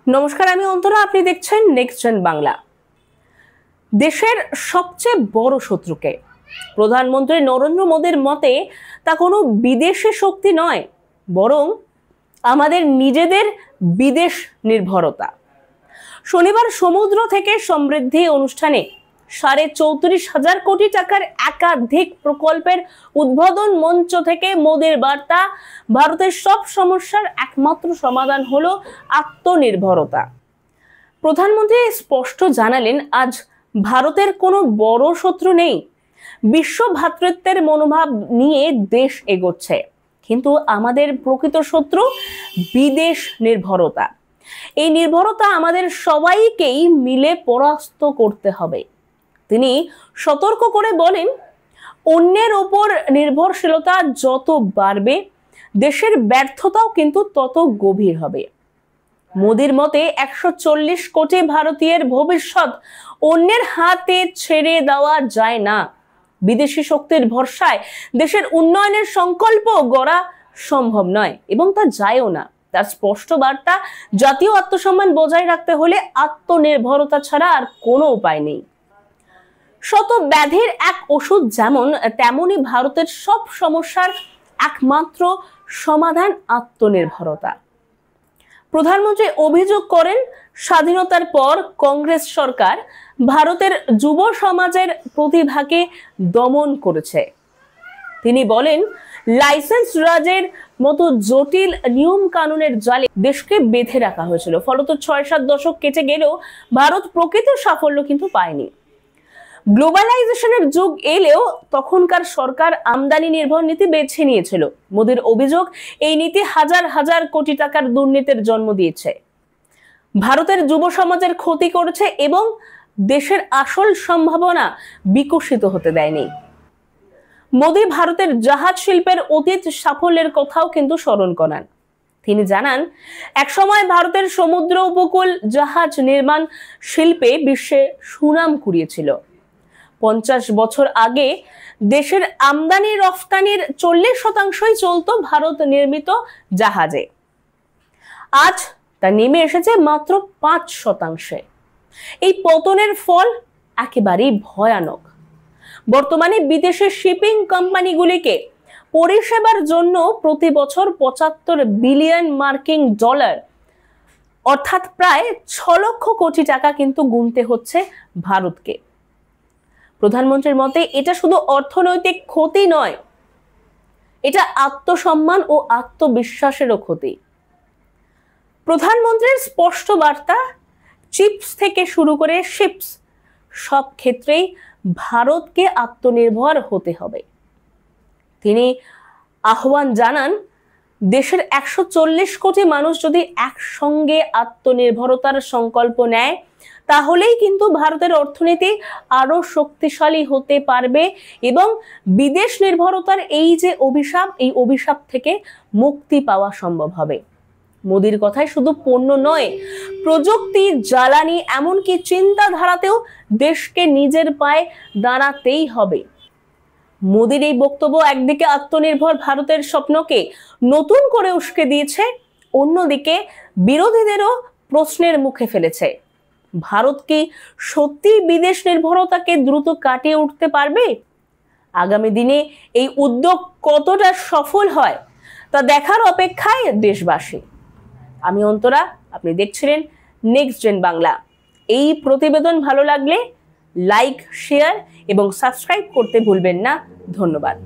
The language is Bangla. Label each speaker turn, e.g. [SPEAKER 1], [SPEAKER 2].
[SPEAKER 1] নমস্কার, আমি অন্তরা। আপনি দেখছেন নেক্সট জেন বাংলা। দেশের সবচেয়ে বড় শত্রুকে প্রধানমন্ত্রী নরেন্দ্র মোদীর মতে তা কোনো বিদেশি শক্তি নয়, বরং আমাদের নিজেদের বিদেশ নির্ভরতা। শনিবার সমুদ্র থেকে সমৃদ্ধি অনুষ্ঠানে 34,500 কোটি টাকার একাধিক প্রকল্পের উদ্বোধন মঞ্চ থেকে মোদীর বার্তা, ভারতের সব সমস্যার একমাত্র সমাধান হলো আত্মনির্ভরতা। প্রধানমন্ত্রী স্পষ্ট জানালেন, আজ ভারতের কোনো বড় শত্রু নেই। বিশ্ব ভ্রাতৃত্বের মনোভাব নিয়ে দেশ এগোচ্ছে, কিন্তু আমাদের প্রকৃত শত্রু বিদেশ নির্ভরতা। এই নির্ভরতা আমাদের সবাইকেই মিলে পরাস্ত করতে হবে। তিনি সতর্ক করে বলেন, অন্যের ওপর নির্ভরশীলতা যত বাড়বে, দেশের ব্যর্থতাও কিন্তু তত গভীর হবে। মোদীর মতে 140 কোটি ভারতীয়ের ভবিষ্যৎ অন্যের হাতে ছেড়ে দেওয়া যায় না। বিদেশি শক্তির ভরসায় দেশের উন্নয়নের সংকল্প গড়া সম্ভব নয় এবং তা যায়ও না। তার স্পষ্ট বার্তা, জাতীয় আত্মসম্মান বজায় রাখতে হলে আত্মনির্ভরতা ছাড়া আর কোনো উপায় নেই। শত ব্যাধির এক ওষুধ যেমন, তেমনি ভারতের সব সমস্যার একমাত্র সমাধান আত্মনির্ভরতা। প্রধানমন্ত্রী অভিযোগ করেন, স্বাধীনতার পর কংগ্রেস সরকার ভারতের যুব সমাজের প্রতিভাকে দমন করেছে। তিনি বলেন, লাইসেন্স রাজের মতো জটিল নিয়ম কানুনের জালে দেশকে বেঁধে রাখা হয়েছিল। ফলত 6-7 দশক কেটে গেলেও ভারত প্রকৃত সাফল্য কিন্তু পায়নি। গ্লোবালাইজেশনের যুগ এলেও তখনকার সরকার আমদানি নির্ভর নীতি বেছে নিয়েছিল। মোদীর অভিযোগ, এই নীতি হাজার হাজার কোটি টাকার দুর্নীতির জন্ম দিয়েছে, ভারতের যুব সমাজের ক্ষতি করেছে এবং দেশের আসল সম্ভাবনা বিকশিত হতে দেয়নি। মোদী ভারতের জাহাজ শিল্পের অতীত সাফল্যের কথাও কিন্তু স্মরণ করান। তিনি জানান, একসময় ভারতের সমুদ্র উপকূল জাহাজ নির্মাণ শিল্পে বিশ্বে সুনাম কুড়িয়েছিল। 50 বছর আগে দেশের আমদানি রফতানির 40% চলত ভারত নির্মিত জাহাজে। আজ তা নেমে এসেছে মাত্র 5%। এই পতনের ফল একেবারেই ভয়ানক। বর্তমানে বিদেশের শিপিং কোম্পানিগুলিকে পরিষেবার জন্য প্রতি বছর 75 বিলিয়ন মার্কিন ডলার অর্থাৎ প্রায় 6 লক্ষ কোটি টাকা কিন্তু গুনতে হচ্ছে ভারতকে। প্রধানমন্ত্রীর মতে এটা শুধু অর্থনৈতিক ক্ষতি নয়, এটা আত্মসম্মান ও আত্মবিশ্বাসেরও ক্ষতি। প্রধানমন্ত্রীর স্পষ্ট বার্তা, চিপস থেকে শুরু করে শিপস, সব ক্ষেত্রেই ভারতকে আত্মনির্ভর হতে হবে। তিনি আহ্বান জানান, দেশের 140 কোটি মানুষ যদি একসঙ্গে আত্মনির্ভরতার সংকল্প নেয়, তাহলেই কিন্তু ভারতের অর্থনীতি আরো শক্তিশালী হতে পারবে এবং বিদেশ নির্ভরতার এই যে অভিশাপ, এই অভিশাপ থেকে মুক্তি পাওয়া সম্ভব হবে। মোদীর কথায় শুধু পণ্য নয়, প্রযুক্তি, জ্বালানি, এমনকি চিন্তাধারাতেও দেশকে নিজের পায়ে দাঁড়াতেই হবে। মোদীর এই বক্তব্য একদিকে আত্মনির্ভর ভারতের স্বপ্নকে নতুন করে উস্কে দিয়েছে, অন্যদিকে বিরোধীদেরও প্রশ্নের মুখে ফেলেছে। ভারত কি সত্যি বিদেশ নির্ভরতাকে দ্রুত কাটিয়ে উঠতে পারবে? আগামী দিনে এই উদ্যোগ কতটা সফল হয় তা দেখার অপেক্ষায় দেশবাসী। আমি অন্তরা, আপনি দেখছিলেন নেক্সট জেন বাংলা। এই প্রতিবেদন ভালো লাগলে লাইক, শেয়ার এবং সাবস্ক্রাইব করতে ভুলবেন না। ধন্যবাদ।